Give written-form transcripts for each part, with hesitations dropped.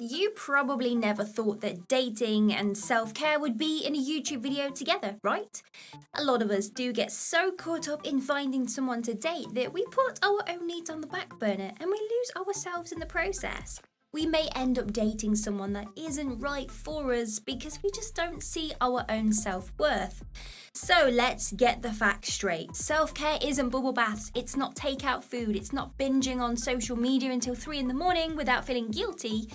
You probably never thought that dating and self-care would be in a YouTube video together, right? A lot of us do get so caught up in finding someone to date that we put our own needs on the back burner and we lose ourselves in the process. We may end up dating someone that isn't right for us because we just don't see our own self-worth. So let's get the facts straight. Self-care isn't bubble baths, it's not takeout food, it's not binging on social media until 3 in the morning without feeling guilty.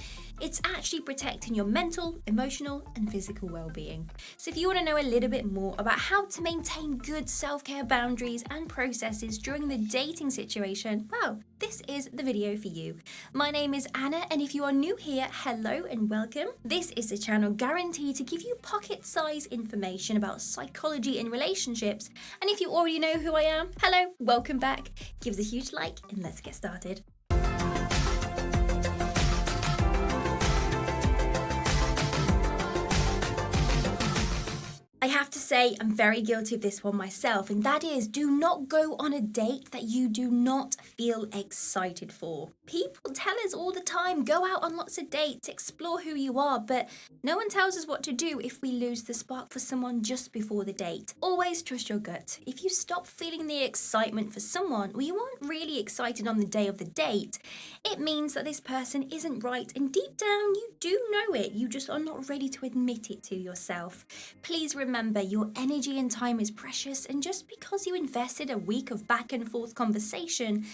It's actually protecting your mental, emotional, and physical well-being. So if you want to know a little bit more about how to maintain good self-care boundaries and processes during the dating situation, well, this is the video for you. My name is Anna, and if you are new here, hello and welcome. This is a channel guaranteed to give you pocket-sized information about psychology in relationships. And if you already know who I am, hello, welcome back. Give us a huge like and let's get started. I have to say I'm very guilty of this one myself, and that is, do not go on a date that you do not feel excited for. People tell us all the time, go out on lots of dates, explore who you are, but no one tells us what to do if we lose the spark for someone just before the date. Always trust your gut. If you stop feeling the excitement for someone, or you aren't really excited on the day of the date, it means that this person isn't right, and deep down you do know it, you just are not ready to admit it to yourself. Please remember, your energy and time is precious, and just because you invested a week of back and forth conversation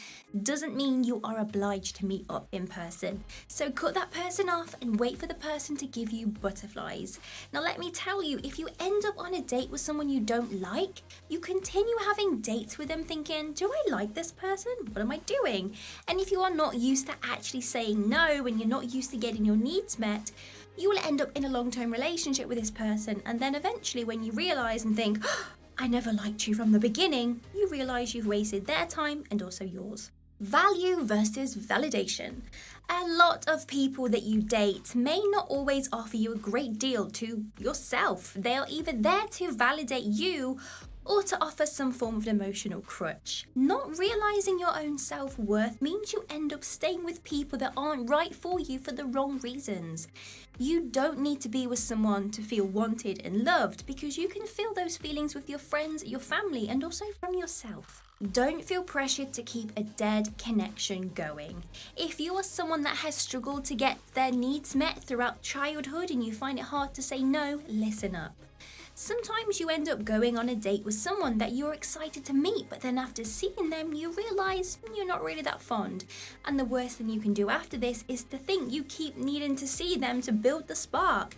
doesn't mean you are obliged to meet up in person. So cut that person off and wait for the person to give you butterflies. Now let me tell you, if you end up on a date with someone you don't like, you continue having dates with them thinking, do I like this person? What am I doing? And if you are not used to actually saying no and you're not used to getting your needs met, you will end up in a long-term relationship with this person, and then eventually when you realise and think, oh, I never liked you from the beginning, you realise you've wasted their time and also yours. Value versus validation. A lot of people that you date may not always offer you a great deal to yourself. They are either there to validate you or to offer some form of emotional crutch. Not realising your own self-worth means you end up staying with people that aren't right for you for the wrong reasons. You don't need to be with someone to feel wanted and loved, because you can feel those feelings with your friends, your family, and also from yourself. Don't feel pressured to keep a dead connection going. If you are someone that has struggled to get their needs met throughout childhood and you find it hard to say no, listen up. Sometimes you end up going on a date with someone that you're excited to meet, but then after seeing them, you realise you're not really that fond. And the worst thing you can do after this is to think you keep needing to see them to build the spark.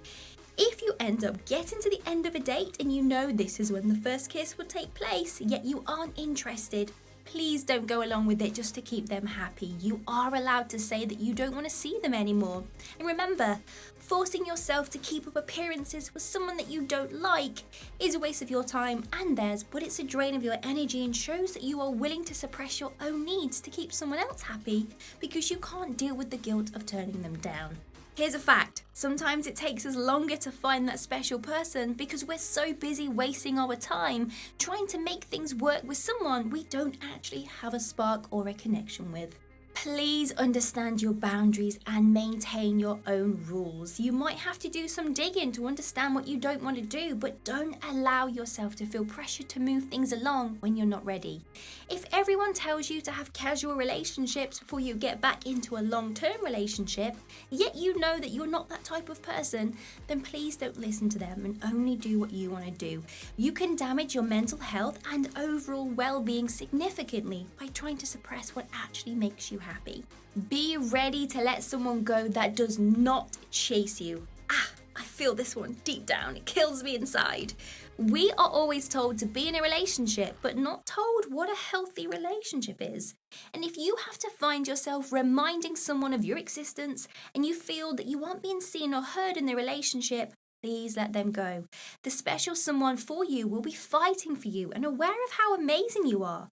If you end up getting to the end of a date and you know this is when the first kiss will take place, yet you aren't interested, please don't go along with it just to keep them happy. You are allowed to say that you don't want to see them anymore. And remember, forcing yourself to keep up appearances with someone that you don't like is a waste of your time and theirs, but it's a drain of your energy and shows that you are willing to suppress your own needs to keep someone else happy because you can't deal with the guilt of turning them down. Here's a fact. Sometimes it takes us longer to find that special person because we're so busy wasting our time trying to make things work with someone we don't actually have a spark or a connection with. Please understand your boundaries and maintain your own rules. You might have to do some digging to understand what you don't want to do, but don't allow yourself to feel pressured to move things along when you're not ready. If everyone tells you to have casual relationships before you get back into a long-term relationship, yet you know that you're not that type of person, then please don't listen to them and only do what you want to do. You can damage your mental health and overall well-being significantly by trying to suppress what actually makes you happy. Be ready to let someone go that does not chase you. I feel this one deep down. It kills me inside. We are always told to be in a relationship, but not told what a healthy relationship is. And if you have to find yourself reminding someone of your existence and you feel that you aren't being seen or heard in the relationship, please let them go. The special someone for you will be fighting for you and aware of how amazing you are.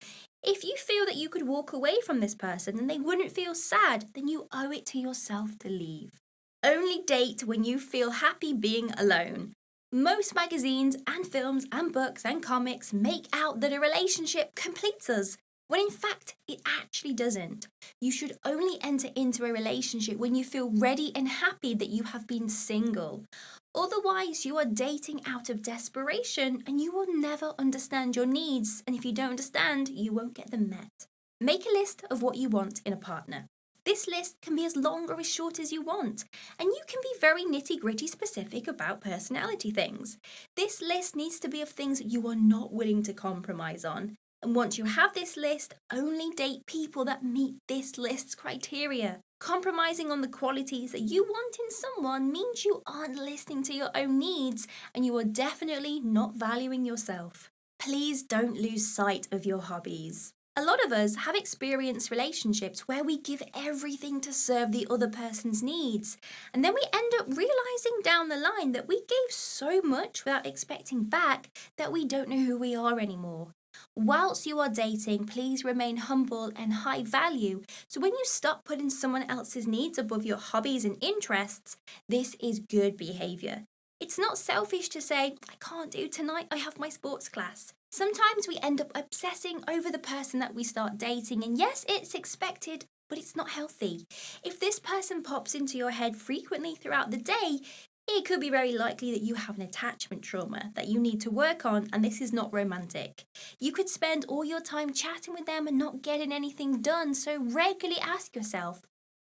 If you feel that you could walk away from this person and they wouldn't feel sad, then you owe it to yourself to leave. Only date when you feel happy being alone. Most magazines and films and books and comics make out that a relationship completes us. when in fact it actually doesn't. You should only enter into a relationship when you feel ready and happy that you have been single. Otherwise, you are dating out of desperation and you will never understand your needs. And if you don't understand, you won't get them met. Make a list of what you want in a partner. This list can be as long or as short as you want, and you can be very nitty-gritty specific about personality things. This list needs to be of things that you are not willing to compromise on. And once you have this list, only date people that meet this list's criteria. Compromising on the qualities that you want in someone means you aren't listening to your own needs and you are definitely not valuing yourself. Please don't lose sight of your hobbies. A lot of us have experienced relationships where we give everything to serve the other person's needs, and then we end up realizing down the line that we gave so much without expecting back that we don't know who we are anymore. Whilst you are dating, please remain humble and high value. So when you stop putting someone else's needs above your hobbies and interests, this is good behavior. It's not selfish to say, I can't do tonight, I have my sports class. Sometimes we end up obsessing over the person that we start dating, and yes, it's expected, but it's not healthy. If this person pops into your head frequently throughout the day, it could be very likely that you have an attachment trauma that you need to work on, and this is not romantic. You could spend all your time chatting with them and not getting anything done, so regularly ask yourself,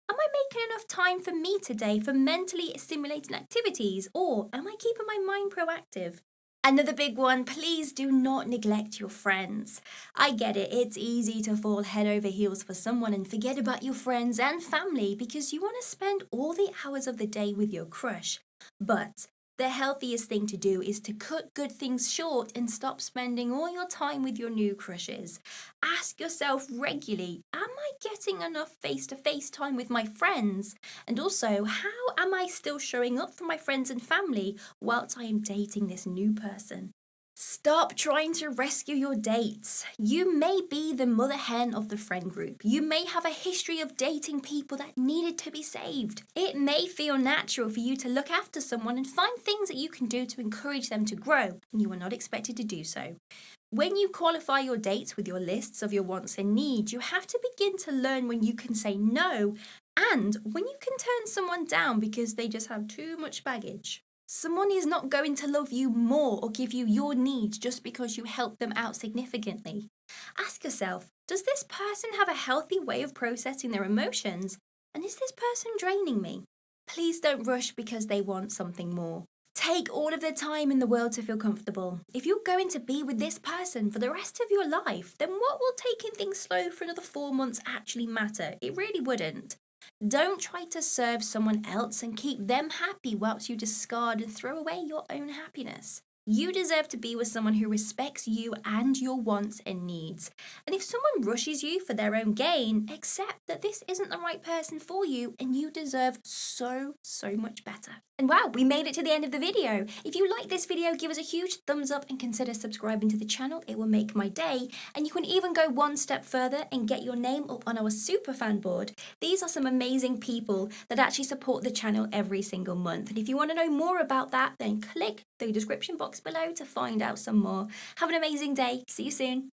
am I making enough time for me today for mentally stimulating activities, or am I keeping my mind proactive? Another big one, please do not neglect your friends. I get it, it's easy to fall head over heels for someone and forget about your friends and family because you want to spend all the hours of the day with your crush. But the healthiest thing to do is to cut good things short and stop spending all your time with your new crushes. Ask yourself regularly, am I getting enough face-to-face time with my friends? And also, how am I still showing up for my friends and family whilst I am dating this new person? Stop trying to rescue your dates. You may be the mother hen of the friend group. You may have a history of dating people that needed to be saved. It may feel natural for you to look after someone and find things that you can do to encourage them to grow, and you are not expected to do so. When you qualify your dates with your lists of your wants and needs, you have to begin to learn when you can say no and when you can turn someone down because they just have too much baggage. Someone is not going to love you more or give you your needs just because you help them out significantly. Ask yourself, does this person have a healthy way of processing their emotions? And is this person draining me? Please don't rush because they want something more. Take all of the time in the world to feel comfortable. If you're going to be with this person for the rest of your life, then what will taking things slow for another 4 months actually matter? It really wouldn't. Don't try to serve someone else and keep them happy whilst you discard and throw away your own happiness. You deserve to be with someone who respects you and your wants and needs. And if someone rushes you for their own gain, accept that this isn't the right person for you and you deserve so much better. And wow, we made it to the end of the video. If you like this video, give us a huge thumbs up and consider subscribing to the channel. It will make my day. And you can even go one step further and get your name up on our super fan board. These are some amazing people that actually support the channel every single month. And if you want to know more about that, then click the description box below to find out some more. Have an amazing day. See you soon.